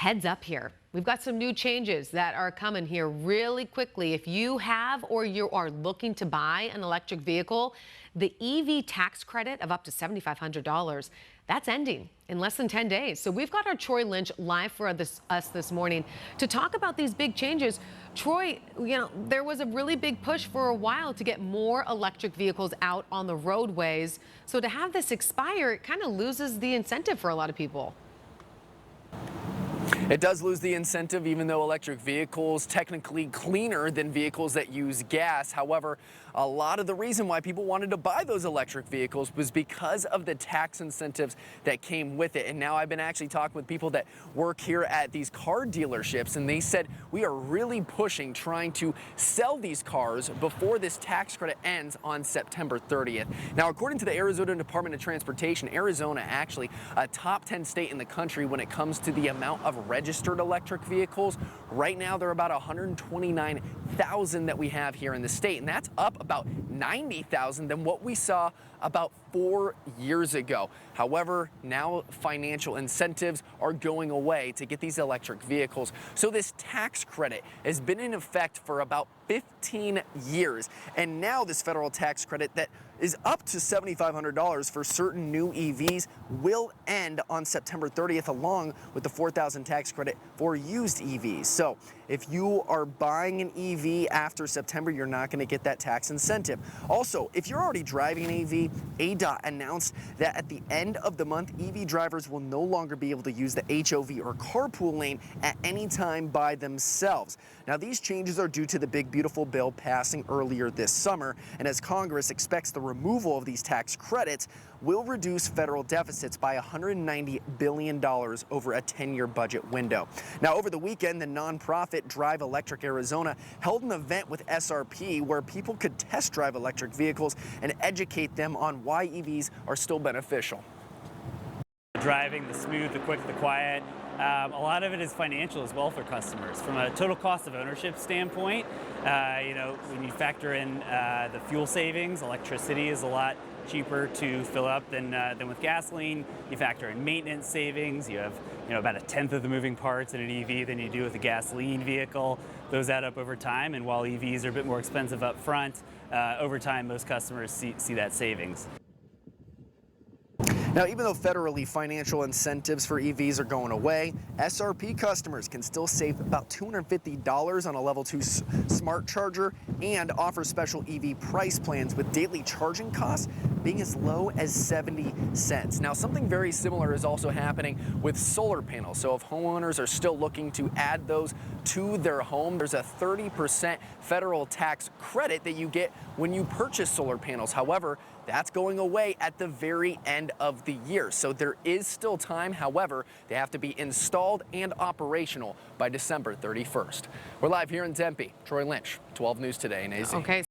Heads up here. We've got some new changes that are coming here really quickly. If you have or you are looking to buy an electric vehicle, the EV tax credit of up to $7,500, that's ending in less than 10 days. So we've got our Troy Lynch live for us this morning to talk about these big changes. Troy, there was a really big push for a while to get more electric vehicles out on the roadways. So to have this expire, it kind of loses the incentive for a lot of people. It does lose the incentive, even though electric vehicles technically cleaner than vehicles that use gas. However, a lot of the reason why people wanted to buy those electric vehicles was because of the tax incentives that came with it. And now I've been actually talking with people that work here at these car dealerships, and they said we are really pushing, trying to sell these cars before this tax credit ends on September 30th. Now, according to the Arizona Department of Transportation, Arizona actually a top 10 state in the country when it comes to the amount of registered electric vehicles. Right now, there are about 129,000 that we have here in the state, and that's up about 90,000 than what we saw about 4 years ago. However, now financial incentives are going away to get these electric vehicles. So this tax credit has been in effect for about 15 years. And now this federal tax credit that is up to $7,500 for certain new EVs will end on September 30th, along with the $4,000 tax credit for used EVs. So if you are buying an EV after September, you're not going to get that tax incentive. Also, if you're already driving an EV, ADOT announced that at the end of the month, EV drivers will no longer be able to use the HOV or carpool lane at any time by themselves. Now, these changes are due to the big, beautiful bill passing earlier this summer, and as Congress expects the removal of these tax credits will reduce federal deficits by $190 billion over a 10-year budget window. Now, over the weekend, the nonprofit Drive Electric Arizona held an event with SRP where people could test drive electric vehicles and educate them on why EVs are still beneficial. Driving, the smooth, the quick, the quiet. A lot of it is financial as well for customers. From a total cost of ownership standpoint, when you factor in the fuel savings, electricity is a lot cheaper to fill up than with gasoline. You factor in maintenance savings. You have about 1/10 of the moving parts in an EV than you do with a gasoline vehicle. Those add up over time, and while EVs are a bit more expensive up front, over time most customers see that savings. Now, even though federally financial incentives for EVs are going away, SRP customers can still save about $250 on a level 2 smart charger and offer special EV price plans with daily charging costs being as low as 70 cents. Now, something very similar is also happening with solar panels. So if homeowners are still looking to add those to their home, there's a 30% federal tax credit that you get when you purchase solar panels. However, that's going away at the very end of the year. So there is still time. However, they have to be installed and operational by December 31st. We're live here in Tempe. Troy Lynch, 12 News Today in AZ. Okay.